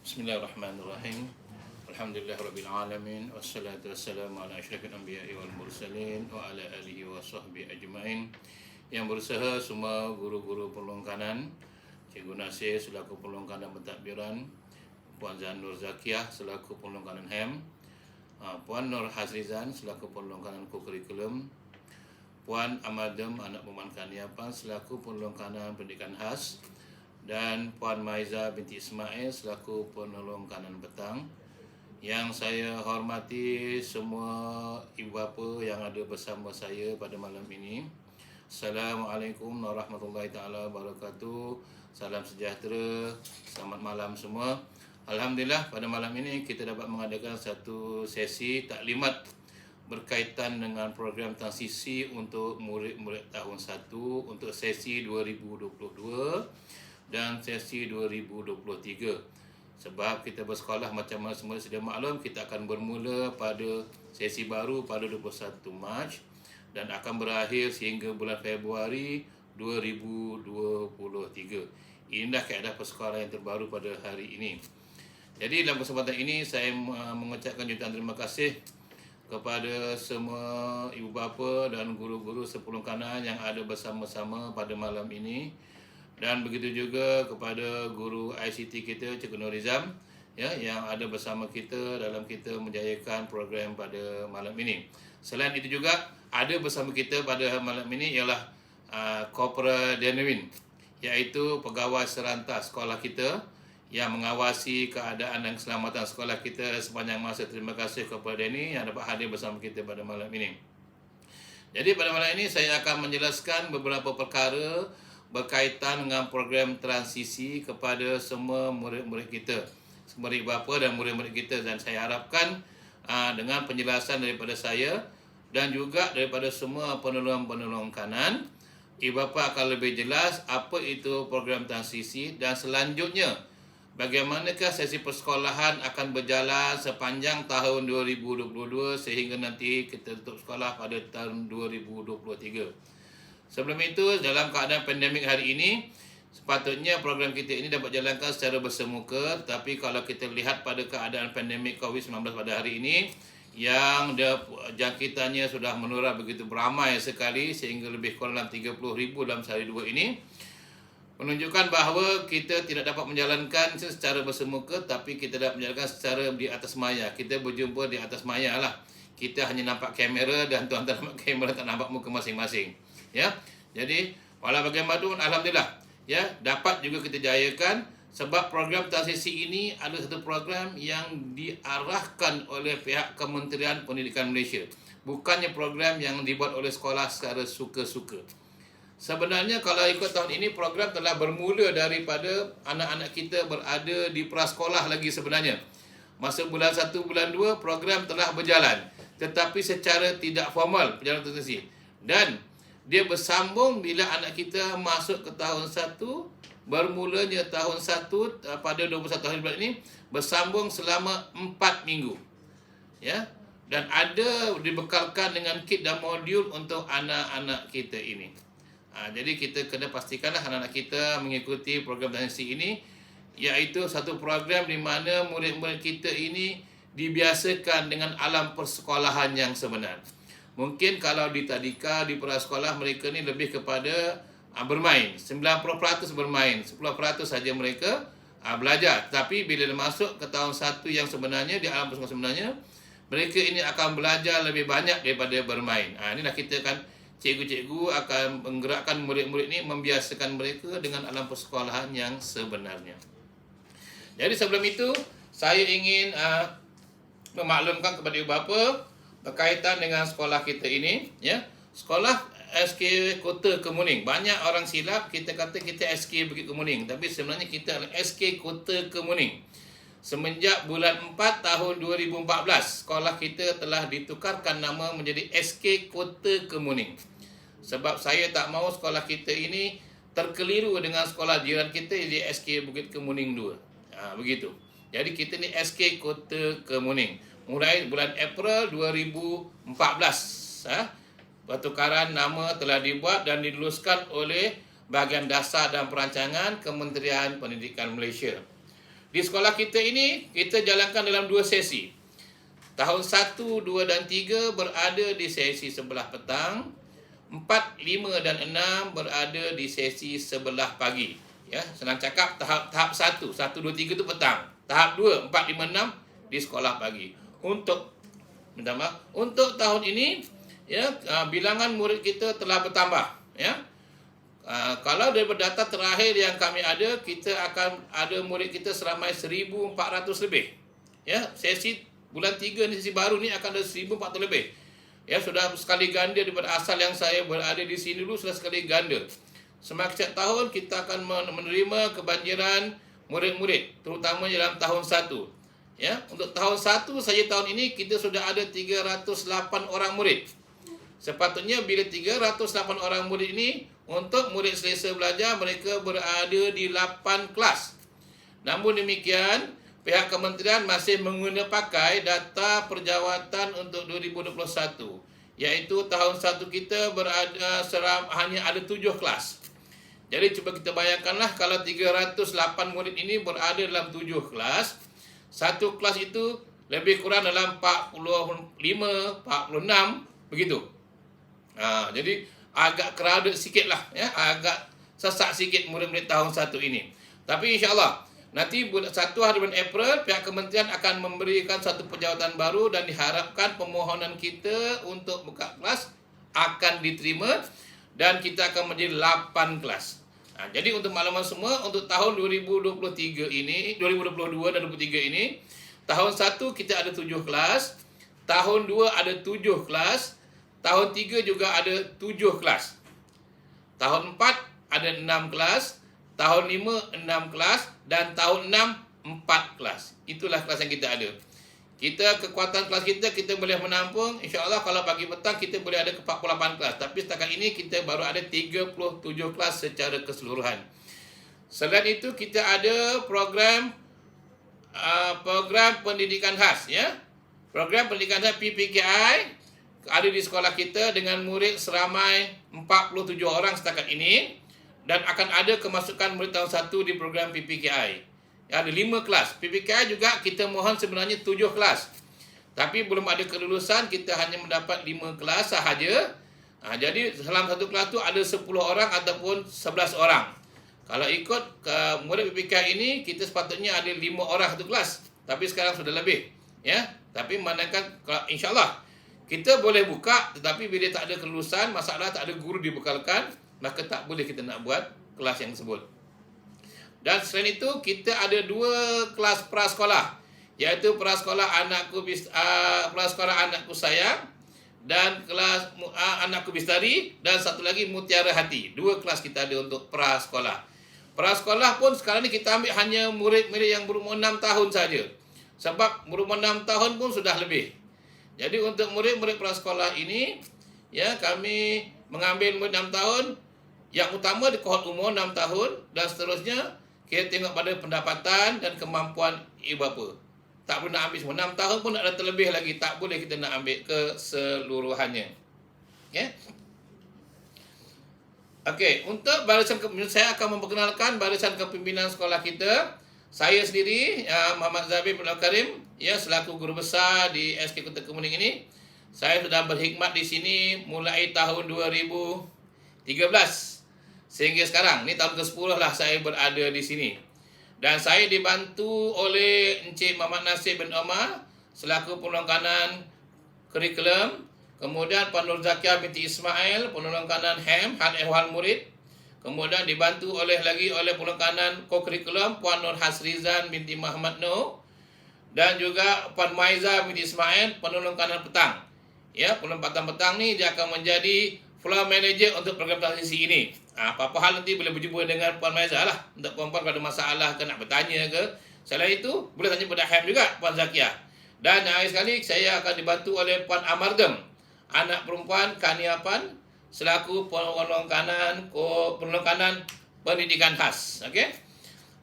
Bismillahirrahmanirrahim. Alhamdulillahirabbil alamin wassalatu wassalamu ala asyrafil anbiya'i wal mursalin wa ala alihi wa sahbihi ajmain. Yang berusaha semua guru-guru penolong kanan, Cikgu Nasir selaku penolong kanan pentadbiran, Puan Zanur Zakiah selaku penolong kanan HEM, Puan Nur Hazrizan selaku penolong kanan kokurikulum, Puan Amadem anak Peman Kaniapan selaku penolong kanan pendidikan khas, dan Puan Maiza binti Ismail selaku penolong kanan petang. Yang saya hormati semua ibu bapa yang ada bersama saya pada malam ini. Assalamualaikum warahmatullahi taala wabarakatuh. Salam sejahtera, selamat malam semua. Alhamdulillah pada malam ini kita dapat mengadakan satu sesi taklimat berkaitan dengan program transisi untuk murid-murid tahun 1 untuk sesi 2022 dan sesi 2023. Sebab kita bersekolah macam mana semua sedia maklum, kita akan bermula pada sesi baru pada 21 Mac dan akan berakhir sehingga bulan Februari 2023. Inilah keadaan persekolahan yang terbaru pada hari ini. Jadi dalam kesempatan ini saya mengucapkan jutaan terima kasih kepada semua ibu bapa dan guru-guru sepuluh kanan yang ada bersama-sama pada malam ini. Dan begitu juga kepada guru ICT kita, Cikgu Nurizam, ya, yang ada bersama kita dalam kita menjayakan program pada malam ini. Selain itu juga ada bersama kita pada malam ini ialah Corporal Denwin, iaitu pegawai serantas sekolah kita yang mengawasi keadaan dan keselamatan sekolah kita sepanjang masa. Terima kasih kepada Denny yang dapat hadir bersama kita pada malam ini. Jadi pada malam ini saya akan menjelaskan beberapa perkara berkaitan dengan program transisi kepada semua murid-murid kita, murid bapa dan murid-murid kita, dan saya harapkan dengan penjelasan daripada saya dan juga daripada semua penolong-penolong kanan, ibu bapa akan lebih jelas apa itu program transisi dan selanjutnya bagaimanakah sesi persekolahan akan berjalan sepanjang tahun 2022 sehingga nanti kita tutup sekolah pada tahun 2023. Sebelum itu, dalam keadaan pandemik hari ini, sepatutnya program kita ini dapat jalankan secara bersemuka. Tapi kalau kita lihat pada keadaan pandemik COVID-19 pada hari ini, yang jangkitannya sudah menular begitu beramai sekali sehingga lebih kurang 30,000 dalam sehari dua ini, menunjukkan bahawa kita tidak dapat menjalankan secara bersemuka, tapi kita dapat menjalankan secara di atas maya. Kita berjumpa di atas maya lah. Kita hanya nampak kamera dan tuan-tuan nampak kamera, tak nampak muka masing-masing. Ya, jadi walau bagaimanapun alhamdulillah ya dapat juga kita jayakan sebab program transisi ini adalah satu program yang diarahkan oleh pihak Kementerian Pendidikan Malaysia, bukannya program yang dibuat oleh sekolah secara suka-suka. Sebenarnya kalau ikut tahun ini program telah bermula daripada anak-anak kita berada di prasekolah lagi sebenarnya. Masa bulan 1 bulan 2 program telah berjalan, tetapi secara tidak formal perjalanan transisi. Dan dia bersambung bila anak kita masuk ke tahun 1, bermulanya tahun 1 pada 21 hari bulan ini, bersambung selama 4 minggu. Ya, dan ada dibekalkan dengan kit dan modul untuk anak-anak kita ini. Jadi kita kena pastikanlah anak-anak kita mengikuti program transisi ini, iaitu satu program di mana murid-murid kita ini dibiasakan dengan alam persekolahan yang sebenar. Mungkin kalau di tadika, di prasekolah, mereka ni lebih kepada bermain. 90% bermain, 10% saja mereka belajar. Tapi bila masuk ke tahun 1 yang sebenarnya, di alam persekolahan sebenarnya, mereka ini akan belajar lebih banyak daripada bermain. Inilah kita akan, cikgu-cikgu akan menggerakkan murid-murid ini, membiasakan mereka dengan alam persekolahan yang sebenarnya. Jadi sebelum itu, saya ingin memaklumkan kepada ibu bapa berkaitan dengan sekolah kita ini, ya. Sekolah SK Kota Kemuning. Banyak orang silap kita kata kita SK Bukit Kemuning, tapi sebenarnya kita adalah SK Kota Kemuning. Semenjak bulan 4 tahun 2014, sekolah kita telah ditukarkan nama menjadi SK Kota Kemuning. Sebab saya tak mahu sekolah kita ini terkeliru dengan sekolah jiran kita di SK Bukit Kemuning 2. Begitu. Jadi kita ni SK Kota Kemuning. Mulai bulan April 2014, pertukaran nama telah dibuat dan diluluskan oleh Bahagian Dasar dan Perancangan Kementerian Pendidikan Malaysia. Di sekolah kita ini, kita jalankan dalam 2 sesi. Tahun 1, 2 dan 3 berada di sesi sebelah petang. 4, 5 dan 6 berada di sesi sebelah pagi. Ya, senang cakap tahap 1, 1, 2, 3 itu petang. Tahap 2, 4, 5, 6 di sekolah pagi. Untuk tahun ini, ya, bilangan murid kita telah bertambah, ya. Kalau daripada data terakhir yang kami ada, kita akan ada murid kita seramai 1,400 lebih. Ya, sesi bulan 3 ni, sesi baru ni akan ada 1,400 lebih. Ya, sudah sekali ganda daripada asal yang saya berada di sini dulu, sudah sekali ganda. Semakin setiap tahun kita akan menerima kebanjiran murid-murid, terutama dalam tahun 1. Ya, untuk tahun 1 saja tahun ini kita sudah ada 308 orang murid. Sepatutnya bila 308 orang murid ini, untuk murid selesa belajar, mereka berada di 8 kelas. Namun demikian, pihak kementerian masih menggunakan pakai data perjawatan untuk 2021. Iaitu tahun 1 kita berada hanya ada 7 kelas. Jadi cuba kita bayangkanlah kalau 308 murid ini berada dalam 7 kelas. Satu kelas itu lebih kurang dalam 45, 46, begitu. Jadi agak crowded sikit lah, ya, agak sesak sikit murid-murid tahun 1 ini. Tapi insyaAllah nanti 1 hari bulan April pihak kementerian akan memberikan satu perjawatan baru dan diharapkan permohonan kita untuk buka kelas akan diterima dan kita akan menjadi 8 kelas. Jadi untuk makluman semua, untuk tahun 2023 ini, 2022 dan 2023 ini, tahun 1 kita ada 7 kelas, tahun 2 ada 7 kelas, tahun 3 juga ada 7 kelas. Tahun 4 ada 6 kelas, tahun 5 6 kelas dan tahun 6 4 kelas. Itulah kelas yang kita ada. Kekuatan kelas kita boleh menampung, insya-Allah kalau pagi petang kita boleh ada ke 48 kelas. Tapi setakat ini kita baru ada 37 kelas secara keseluruhan. Selain itu kita ada program pendidikan khas, ya. Program pendidikan khas PPKI ada di sekolah kita dengan murid seramai 47 orang setakat ini dan akan ada kemasukan murid tahun 1 di program PPKI. Ada 5 kelas. PPKI juga kita mohon sebenarnya 7 kelas. Tapi belum ada kelulusan, kita hanya mendapat 5 kelas sahaja. Jadi dalam satu kelas tu ada 10 orang ataupun 11 orang. Kalau ikut ke murid PPKI ini, kita sepatutnya ada 5 orang satu kelas. Tapi sekarang sudah lebih. Ya. Tapi manakala insya-Allah kita boleh buka, tetapi bila tak ada kelulusan, masalah tak ada guru dibekalkan, maka tak boleh kita nak buat kelas yang tersebut. Dan selain itu, kita ada 2 kelas prasekolah, iaitu prasekolah anakku sayang dan kelas anakku bistari dan satu lagi mutiara hati. 2 kelas kita ada untuk prasekolah. Prasekolah pun sekarang ni kita ambil hanya murid-murid yang berumur 6 tahun saja. Sebab berumur 6 tahun pun sudah lebih. Jadi untuk murid-murid prasekolah ini, ya, kami mengambil murid 6 tahun. Yang utama di kohort umur 6 tahun dan seterusnya kita tengok pada pendapatan dan kemampuan ibu bapa. Tak boleh nak ambil semua. 6 tahun pun ada terlebih lagi. Tak boleh kita nak ambil keseluruhannya. Okay. Okey, untuk barisan saya akan memperkenalkan barisan kepimpinan sekolah kita. Saya sendiri, Muhammad Zabir bin Al-Karim, ya, selaku guru besar di SK Kota Kemuning ini. Saya sudah berkhidmat di sini mulai tahun 2013. Sehingga sekarang, ni tahun ke-10 lah saya berada di sini. Dan saya dibantu oleh Encik Muhammad Nasir bin Omar selaku penolong kanan kurikulum. Kemudian Puan Nur Zakia binti Ismail, penolong kanan HEM, Hal Ehwal Murid. Kemudian dibantu oleh penolong kanan ko-kurikulum Puan Nur Hasrizan binti Muhammad Nur. Dan juga Puan Maiza binti Ismail, penolong kanan petang. Ya, penolong petang ni dia akan menjadi floor manager untuk program transisi ini. Apa-apa hal nanti boleh berjumpa dengan Puan Maiza lah. Untuk puan-puan ada masalah ke nak bertanya ke. Selain itu, boleh tanya pada HEM juga, Puan Zakia. Dan akhir sekali, saya akan dibantu oleh Puan Amardem, anak perempuan Kaniapan, selaku penolong kanan pendidikan khas. Okey.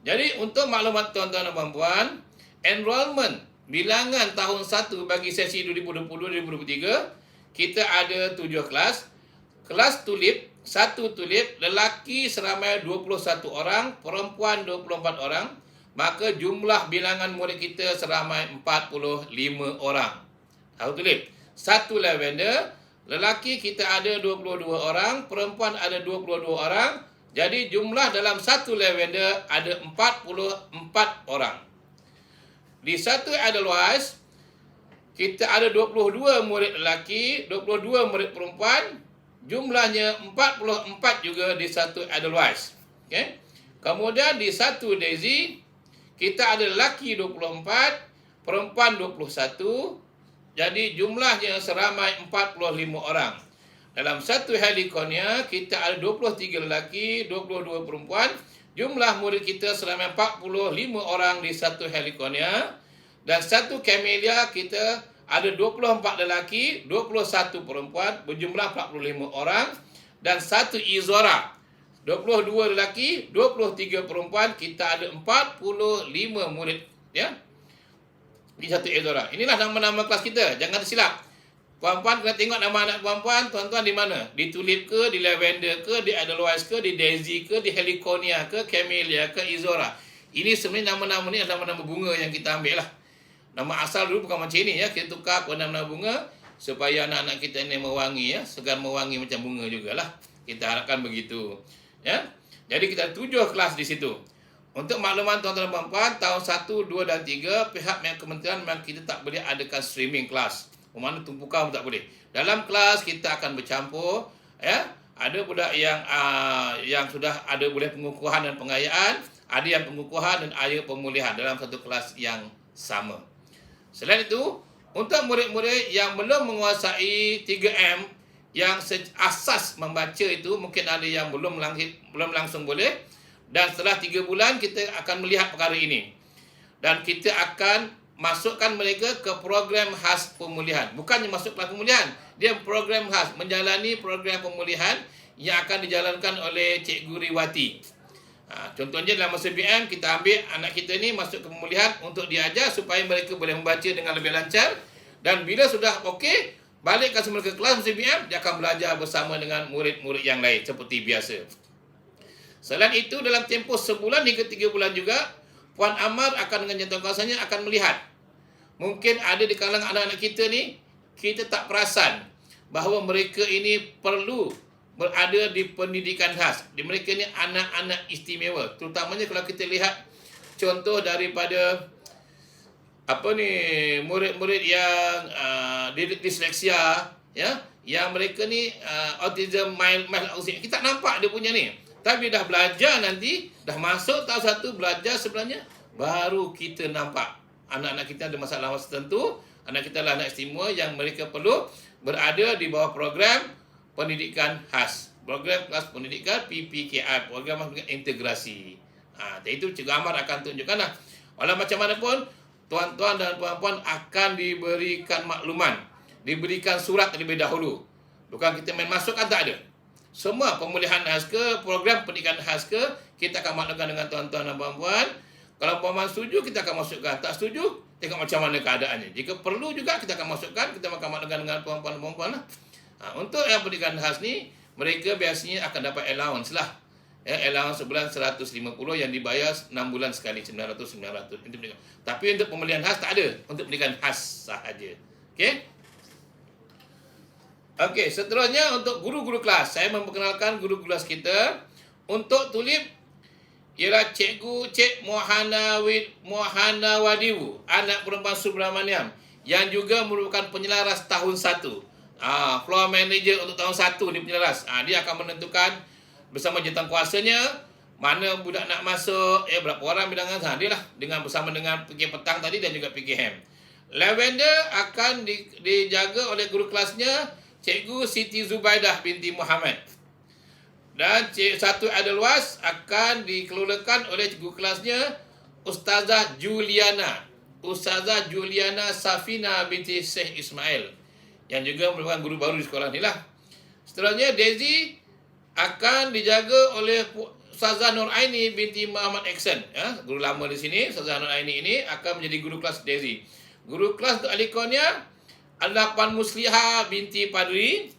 Jadi, untuk maklumat tuan-tuan dan puan-puan, enrollment bilangan tahun 1 bagi sesi 2020-2023, kita ada 7 kelas. Kelas tulip, 1 tulip, lelaki seramai 21 orang, perempuan 24 orang. maka jumlah bilangan murid kita seramai 45 orang. Tahu tulis. Satu lavender, lelaki kita ada 22 orang, perempuan ada 22 orang. Jadi jumlah dalam satu lavender ada 44 orang. Di satu Edelweiss, kita ada 22 murid lelaki, 22 murid perempuan. Jumlahnya 44 juga di satu Edelweiss. Okay? Kemudian di satu Daisy, kita ada lelaki 24, perempuan 21. Jadi jumlahnya seramai 45 orang. Dalam satu Heliconia, kita ada 23 lelaki, 22 perempuan. Jumlah murid kita seramai 45 orang di satu Heliconia. Dan satu Camellia, kita ada 24 lelaki, 21 perempuan, berjumlah 45 orang. Dan satu Izora, 22 lelaki, 23 perempuan, kita ada 45 murid. Ya, di satu Izora. Inilah nama-nama kelas kita, jangan tersilap. Puan-puan kena tengok nama anak puan-puan, tuan-tuan di mana? Di Tulip ke, di Lavender ke, di Edelweiss ke, di Daisy ke, di Heliconia ke, Camellia ke, Izora. Ini sebenarnya nama-nama ni adalah nama-nama bunga yang kita ambil lah. Nama asal dulu bukan macam ini ya, kita tukar ke nama-nama bunga supaya anak-anak kita ini mewangi ya, segar mewangi macam bunga jugalah. Kita harapkan begitu. Ya. Jadi kita 7 kelas di situ. Untuk makluman tuan-tuan dan puan-puan, tahun 1, 2 dan 3 pihak kementerian memang kita tak boleh adakan streaming kelas. Mana tumpukan pun tak boleh. Dalam kelas kita akan bercampur ya. Ada budak yang sudah ada boleh pengukuhan dan pengayaan, ada yang pengukuhan dan ada pemulihan dalam satu kelas yang sama. Selain itu, untuk murid-murid yang belum menguasai 3M yang asas membaca itu, mungkin ada yang belum langsung boleh, dan setelah 3 bulan kita akan melihat perkara ini. Dan kita akan masukkan mereka ke program khas pemulihan. Bukannya masuk kelas pemulihan, dia program khas, menjalani program pemulihan yang akan dijalankan oleh Cikgu Riwati. Contohnya dalam masa BM, kita ambil anak kita ni masuk ke pemulihan untuk diajar supaya mereka boleh membaca dengan lebih lancar. Dan bila sudah okey, balikkan semula ke kelas masa BM, dia akan belajar bersama dengan murid-murid yang lain seperti biasa. Selain itu, dalam tempoh sebulan hingga 3 bulan juga, Puan Amar akan dengan jantung kuasanya akan melihat. Mungkin ada di kalangan anak-anak kita ni, kita tak perasan bahawa mereka ini perlu berada di pendidikan khas. Mereka ni anak-anak istimewa. Terutamanya kalau kita lihat contoh daripada murid-murid yang disleksia ya, yang mereka ni autism mild autism. Kita tak nampak dia punya ni. Tapi dah belajar nanti, dah masuk tahun 1 belajar sebenarnya, baru kita nampak anak-anak kita ada masalah tertentu. Anak kita adalah anak istimewa yang mereka perlu berada di bawah program pendidikan khas. Program kelas pendidikan PPKI, program integrasi. Itu Cikgu Amar akan tunjukkan lah. Walau macam mana pun, tuan-tuan dan puan-puan akan diberikan makluman, diberikan surat terlebih dahulu. Bukan kita main masuk kan, tak ada. Semua pemulihan khas ke, program pendidikan khas ke, kita akan maklumkan dengan tuan-tuan dan puan-puan. Kalau puan-puan setuju, kita akan masukkan. Tak setuju, tengok macam mana keadaannya. Jika perlu juga, kita akan masukkan. Kita akan maklumkan dengan puan-puan dan puan-puan lah. Untuk yang pendidikan khas ni, mereka biasanya akan dapat allowance lah. Allowance sebulan 150 yang dibayar 6 bulan sekali, 900. Tapi untuk pemulihan khas tak ada. Untuk pendidikan khas sahaja. Okey? Okey, seterusnya untuk guru-guru kelas. Saya memperkenalkan guru-guru kelas kita. Untuk Tulip ialah Cikgu Cik Mohana Wadiwu, anak perempuan Subramaniam, yang juga merupakan penyelaras tahun 1. Floor manager untuk tahun 1 ni penyelaras. Dia akan menentukan bersama jawatankuasanya mana budak nak masuk, berapa orang bilangan. Dia lah dengan bersama dengan PK petang tadi dan juga PK Ham. Lavender akan dijaga oleh guru kelasnya Cikgu Siti Zubaidah binti Muhammad. Dan satu Edelweiss akan dikelolakan oleh cikgu kelasnya Ustazah Juliana Safina binti Syekh Ismail, yang juga merupakan guru baru di sekolah ni lah. Seterusnya Daisy akan dijaga oleh Ustazah Nur Aini binti Muhammad Eksan. Guru lama di sini, Ustazah Nur Aini ini akan menjadi guru kelas Daisy. Guru kelas untuk Alikonia adalah Puan Musliha binti Padri.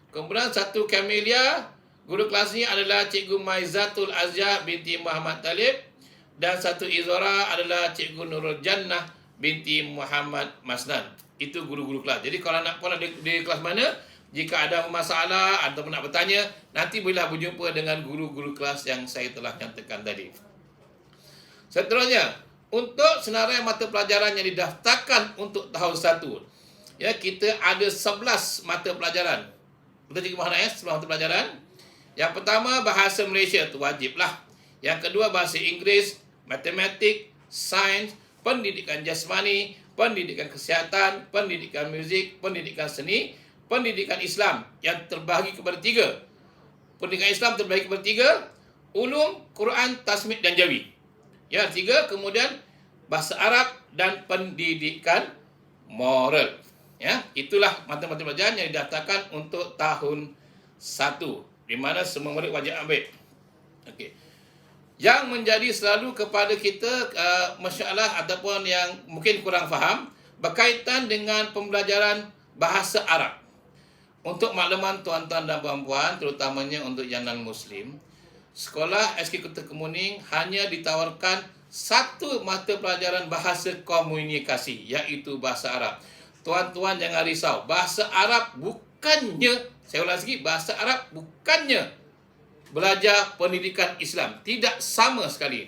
Kemudian satu Camellia, guru kelas ini adalah Cikgu Maizatul Azia binti Muhammad Talib. dan satu Izora adalah Cikgu Nurul Jannah binti Muhammad Masnan. Itu guru-guru kelas. Jadi kalau nak pun di kelas mana, jika ada masalah atau nak bertanya, nanti bolehlah berjumpa dengan guru-guru kelas yang saya telah nyatakan tadi. Seterusnya, untuk senarai mata pelajaran yang didaftarkan untuk tahun 1, ya, kita ada 11 mata pelajaran. Betul Cikgu Muhammad ya? 11 mata pelajaran. Yang pertama, bahasa Malaysia, itu wajiblah. Yang kedua, bahasa Inggeris, matematik, sains, pendidikan jasmani, pendidikan kesihatan, pendidikan muzik, pendidikan seni, pendidikan Islam yang terbahagi kepada 3. Pendidikan Islam terbahagi kepada 3, ulum, Quran, tasmid dan jawi. Ya, 3. Kemudian bahasa Arab dan pendidikan moral. Ya, itulah mata-mata pelajaran yang didaftarkan untuk tahun 1, di mana semua murid wajib ambil. Okey. Yang menjadi selalu kepada kita masalah ataupun yang mungkin kurang faham berkaitan dengan pembelajaran bahasa Arab. Untuk makluman tuan-tuan dan puan-puan, terutamanya untuk yang non-Muslim, sekolah SK Kota Kemuning hanya ditawarkan satu mata pelajaran bahasa komunikasi, iaitu bahasa Arab. Tuan-tuan jangan risau, bahasa Arab bukannya, saya ulang lagi, bahasa Arab bukannya belajar pendidikan Islam. Tidak sama sekali.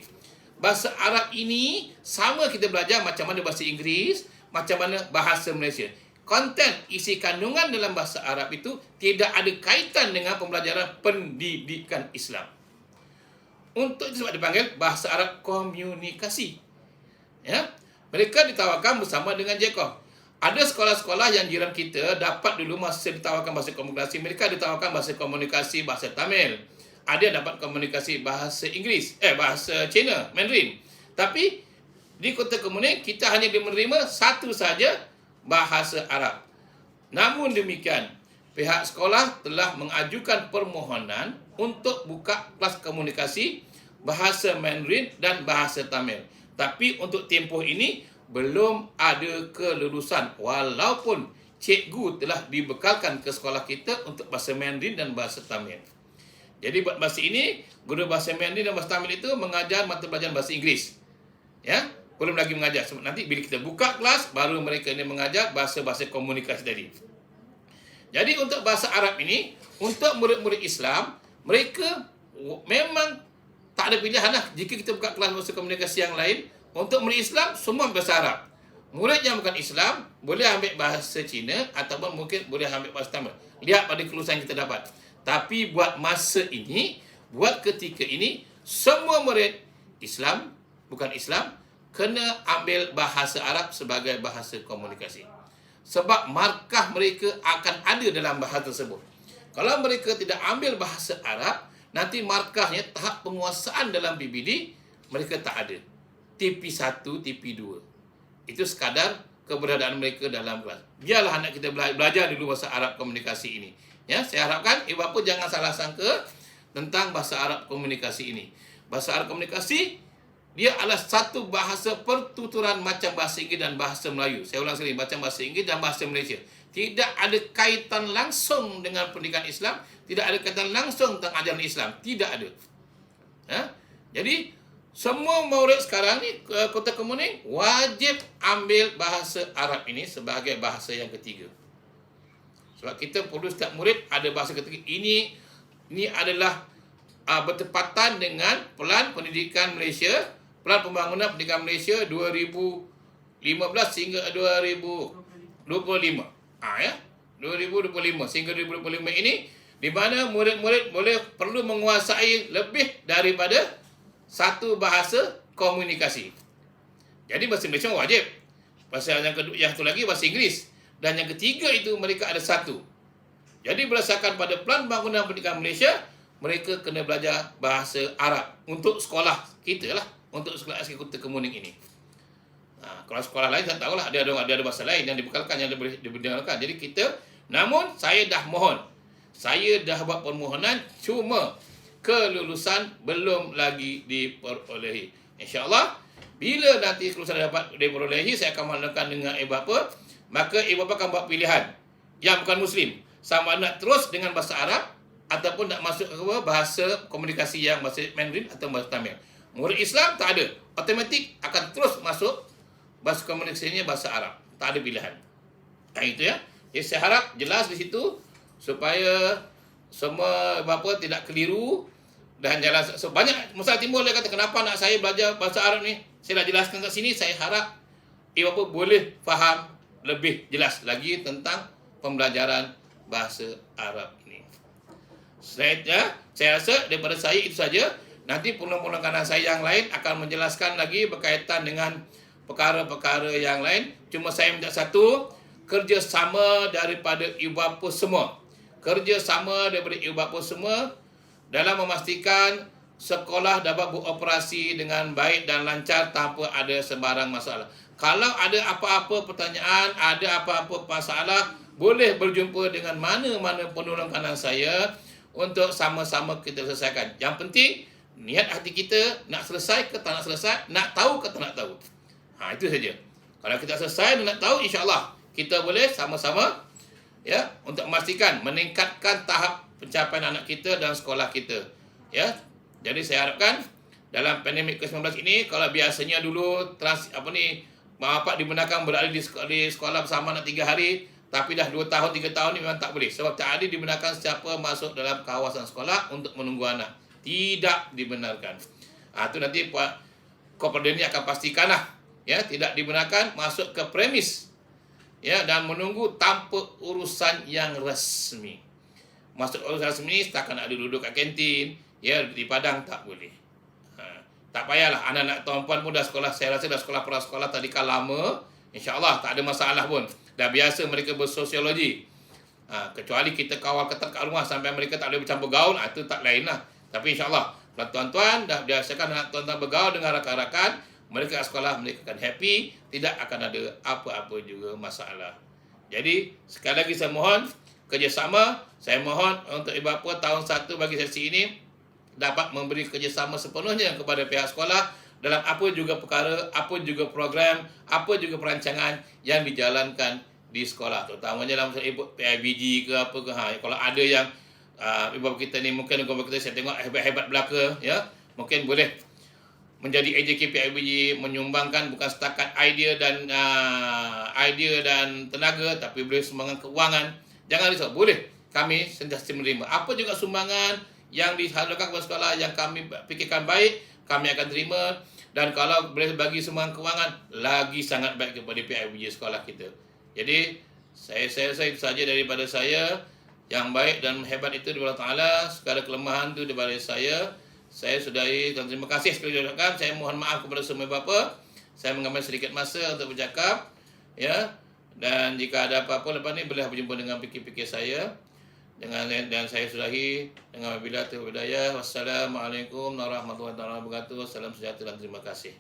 Bahasa Arab ini sama kita belajar macam mana bahasa Inggeris, macam mana bahasa Malaysia. Konten, isi kandungan dalam bahasa Arab itu tidak ada kaitan dengan pembelajaran pendidikan Islam. Untuk itu sebab dipanggil bahasa Arab komunikasi. Ya, mereka ditawarkan bersama dengan JECOM. Ada sekolah-sekolah yang jiran kita dapat dulu masa ditawarkan bahasa komunikasi, mereka ditawarkan bahasa komunikasi bahasa Tamil. Ada yang dapat komunikasi bahasa Inggeris, bahasa Cina, Mandarin. Tapi di Kota Kemuning kita hanya menerima satu saja, bahasa Arab. Namun demikian, pihak sekolah telah mengajukan permohonan untuk buka kelas komunikasi bahasa Mandarin dan bahasa Tamil. Tapi untuk tempoh ini belum ada kelulusan, walaupun cikgu telah dibekalkan ke sekolah kita untuk bahasa Mandarin dan bahasa Tamil. Jadi buat bahasa ini, guru bahasa Mandarin dan bahasa Tamil itu mengajar mata pelajaran bahasa Inggeris. Ya, belum lagi mengajar. Sebab nanti bila kita buka kelas, baru mereka ini mengajar bahasa-bahasa komunikasi tadi. Jadi untuk bahasa Arab ini, untuk murid-murid Islam, mereka memang tak ada pilihan lah. Jika kita buka kelas bahasa komunikasi yang lain, untuk murid Islam, semua bahasa Arab. Murid yang bukan Islam, boleh ambil bahasa Cina, ataupun mungkin boleh ambil bahasa Tamil. Lihat pada kelulusan yang kita dapat. Tapi buat masa ini, buat ketika ini, semua murid Islam, bukan Islam, kena ambil bahasa Arab sebagai bahasa komunikasi. Sebab markah mereka akan ada dalam bahasa tersebut. Kalau mereka tidak ambil bahasa Arab, nanti markahnya tahap penguasaan dalam PBD, mereka tak ada. TP1, TP2. Itu sekadar keberadaan mereka dalam kelas. Biarlah anak kita belajar dulu bahasa Arab komunikasi ini. Ya, saya harapkan ibu bapa jangan salah sangka tentang bahasa Arab komunikasi ini. Bahasa Arab komunikasi dia adalah satu bahasa pertuturan macam bahasa Inggeris dan bahasa Melayu. Saya ulang sekali, macam bahasa Inggeris dan bahasa Malaysia. Tidak ada kaitan langsung dengan pendidikan Islam, tidak ada kaitan langsung tentang ajaran Islam, tidak ada. Ya? Jadi semua murid sekarang ni Kota Kemuning wajib ambil bahasa Arab ini sebagai bahasa yang ketiga. Sebab kita perlu setiap murid ada bahasa ketiga. Ini adalah bertepatan dengan Pelan Pendidikan Malaysia, Pelan Pembangunan Pendidikan Malaysia 2015 hingga 2025. Ya, 2025 sehingga 2025 ini, di mana murid-murid perlu menguasai lebih daripada satu bahasa komunikasi. Jadi bahasa Malaysia wajib. Bahasa yang kedua, yang satu lagi bahasa Inggeris. Dan yang ketiga itu mereka ada satu. Jadi berdasarkan pada Pelan Pembangunan Pendidikan Malaysia, mereka kena belajar bahasa Arab untuk sekolah kita lah, untuk sekolah SK Kota Kemuning ini. Kalau sekolah lain saya tahu lah, dia ada bahasa lain yang dibekalkan, yang dibenarkan. Jadi kita, namun saya dah mohon, saya dah buat permohonan, cuma kelulusan belum lagi diperolehi. InsyaAllah bila nanti kelulusan dapat diperolehi, saya akan melakukan dengan ibu bapa. Maka ibu bapa akan buat pilihan yang bukan Muslim, sama nak terus dengan bahasa Arab ataupun nak masuk ke bahasa komunikasi yang bahasa Mandarin atau bahasa Tamil. Murid Islam tak ada, automatik akan terus masuk bahasa komunikasinya bahasa Arab. Tak ada pilihan. Itu ya. Jadi saya harap jelas di situ supaya semua bapa tidak keliru dan jalan. So, banyak masalah timbul. Dia kata, kenapa anak saya belajar bahasa Arab ni? Saya dah jelaskan kat sini. Saya harap ibu bapa boleh faham lebih jelas lagi tentang pembelajaran bahasa Arab ini. Saya rasa daripada saya itu saja. Nanti pengulang-pengulang kanan saya yang lain akan menjelaskan lagi berkaitan dengan perkara-perkara yang lain. Cuma saya minta satu, kerjasama daripada ibu bapa semua. Kerjasama daripada ibu bapa semua dalam memastikan sekolah dapat beroperasi dengan baik dan lancar tanpa ada sebarang masalah. Kalau ada apa-apa pertanyaan, ada apa-apa masalah, boleh berjumpa dengan mana-mana penolong kanan saya untuk sama-sama kita selesaikan. Yang penting, niat hati kita nak selesai ke tak nak selesai, nak tahu ke tak nak tahu. Itu saja. Kalau kita selesai dan nak tahu, insya-Allah kita boleh sama-sama ya untuk memastikan meningkatkan tahap pencapaian anak kita dan sekolah kita. Ya. Jadi saya harapkan dalam pandemik ke-19 ini, kalau biasanya dulu bapak dibenarkan berada di sekolah bersama anak 3 hari, tapi dah 2 tahun, 3 tahun ni memang tak boleh. Sebab tak ada dibenarkan siapa masuk dalam kawasan sekolah untuk menunggu anak. Tidak dibenarkan. Itu nanti Koperda ini akan pastikanlah ya, tidak dibenarkan masuk ke premis ya dan menunggu tanpa urusan yang resmi. Masuk urusan resmi takkan ada duduk kat kantin ya, di padang tak boleh. Tak payahlah anak-anak tuan-puan pun dah sekolah, saya rasa dah sekolah prasekolah tadika lama, insya-Allah tak ada masalah pun. Dah biasa mereka bersosiologi. Kecuali kita kawal ketat kat rumah sampai mereka tak boleh bercampur gaul, itu tak lain lah. Tapi insya-Allah kalau tuan-tuan dah biasakan anak tuan-tuan bergaul dengan rakan-rakan, mereka kat sekolah mereka akan happy, tidak akan ada apa-apa juga masalah. Jadi sekali lagi saya mohon kerjasama, saya mohon untuk ibu bapa tahun 1 bagi sesi ini dapat memberi kerjasama sepenuhnya kepada pihak sekolah dalam apa juga perkara, apa juga program, apa juga perancangan yang dijalankan di sekolah, terutamanya dalam PIBG ke apa ke. Kalau ada yang ibu bapa kita ni, mungkin ibu bapa kita saya tengok hebat-hebat belaka ya, mungkin boleh menjadi AJK PIBG, menyumbangkan bukan setakat idea dan tenaga, tapi boleh sumbangan keuangan. Jangan risau, boleh kami sentiasa menerima apa juga sumbangan yang disalurkan kepada sekolah yang kami fikirkan baik, kami akan terima. Dan kalau boleh bagi sumbangan keuangan, lagi sangat baik kepada PIBG sekolah kita. Jadi saya itu saja daripada saya. Yang baik dan hebat itu daripada Allah Ta'ala, segala kelemahan itu daripada saya. Saya sudahi dan terima kasih sekali ucapkan. Saya mohon maaf kepada semua bapa. Saya mengambil sedikit masa untuk bercakap ya. Dan jika ada apa-apa lepas ni, boleh berjumpa dengan fikir-fikir saya. Dan saya sudahi dengan wabillahi taufiq wal hidayah. Wassalamualaikum warahmatullahi wabarakatuh. Salam sejahtera dan terima kasih.